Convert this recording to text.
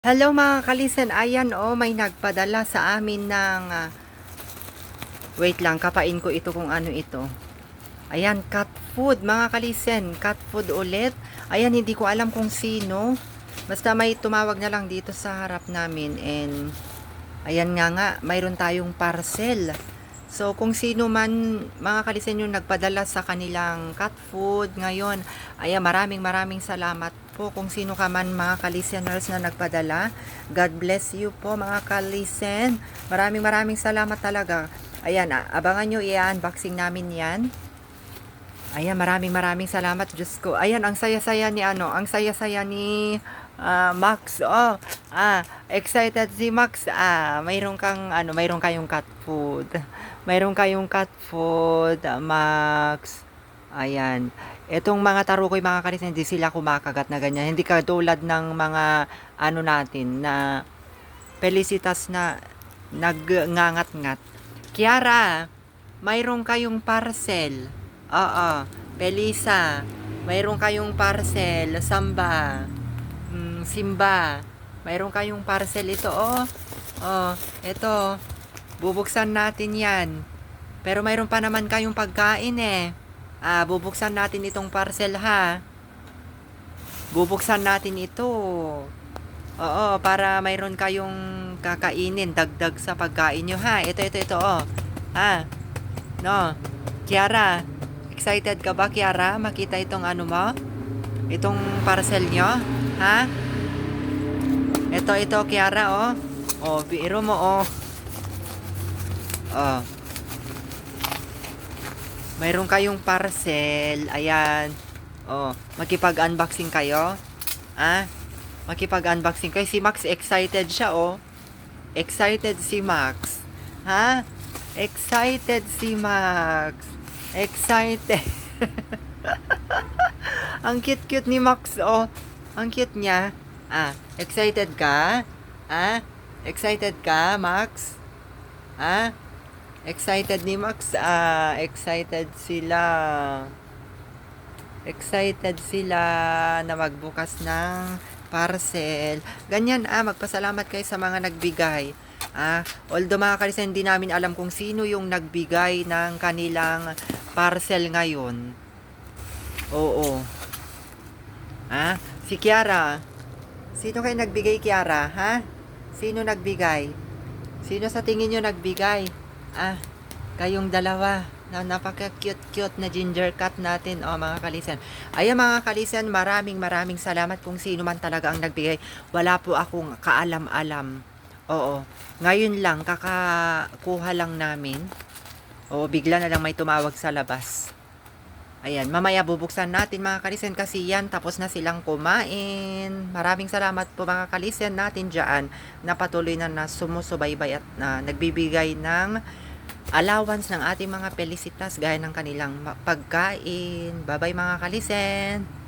Hello mga kalisen, ayan may nagpadala sa amin ng wait lang, kapain ko ito kung ano ito. Ayan, cat food mga kalisen, cat food ulit. Ayan, hindi ko alam kung sino. Basta may tumawag na lang dito sa harap namin and ayan nga, mayroon tayong parcel. So, kung sino man mga kalisen yung nagpadala sa kanilang cat food ngayon, ayan, maraming salamat po kung sino ka man mga kaliseners na nagpadala. God bless you po mga kalisen. Maraming salamat talaga. Ayan, abangan nyo, i-unboxing namin yan. Ayan, maraming salamat, Diyos ko. Ayan, ang saya-saya ni Max. Excited si Max. Mayroon kayong cat food. Mayroon kayong cat food, Max. Ayan. Etong mga tarukoy mga karis, hindi sila kumakagat na ganyan. Hindi katulad ng mga natin na Felicitas na nagngangat-ngat. Kiara, mayroon kayong parcel. Oo. Pelisa, mayroon kayong parcel. Samba, Simba, mayroon kayong parcel ito. Ito. Bubuksan natin yan. Pero mayroon pa naman kayong pagkain eh. Bubuksan natin itong parcel ha. Bubuksan natin ito. Oo, para mayroon kayong kakainin, dagdag sa pagkain nyo ha. Ito, Ha? No? Kiara, excited ka ba Kiara? Makita itong mo? Itong parcel nyo? Ha? Ito Kiara biro mo Mayroon kayong parcel. Ayan. Makipag-unboxing kayo? Makipag-unboxing kayo. Si Max excited siya Excited si Max. Ha? Excited si Max. Excited. Ang cute ni Max Ang cute niya. Excited ka? Excited ka, Max? Excited ni Max. Excited sila. Excited sila na magbukas ng parcel. Ganyan magpasalamat kayo sa mga nagbigay. Although mga kalisen, hindi namin alam kung sino yung nagbigay ng kanilang parcel ngayon. Oo. Si Kiara. Sino kayo nagbigay, Kiara? Sino nagbigay? Sino sa tingin nyo nagbigay? Kayong dalawa. Napaka-cute na ginger cat natin, mga kalisen. Ayan mga kalisen, maraming salamat kung sino man talaga ang nagbigay. Wala po akong kaalam-alam. Ngayon lang, kakakuha lang namin. Bigla na lang may tumawag sa labas. Ayan, mamaya bubuksan natin mga kalisen kasi yan, tapos na silang kumain. Maraming salamat po mga kalisen natin dyan na patuloy na sumusubaybay at nagbibigay ng allowance ng ating mga Felicitas gaya ng kanilang pagkain. Bye-bye mga kalisen!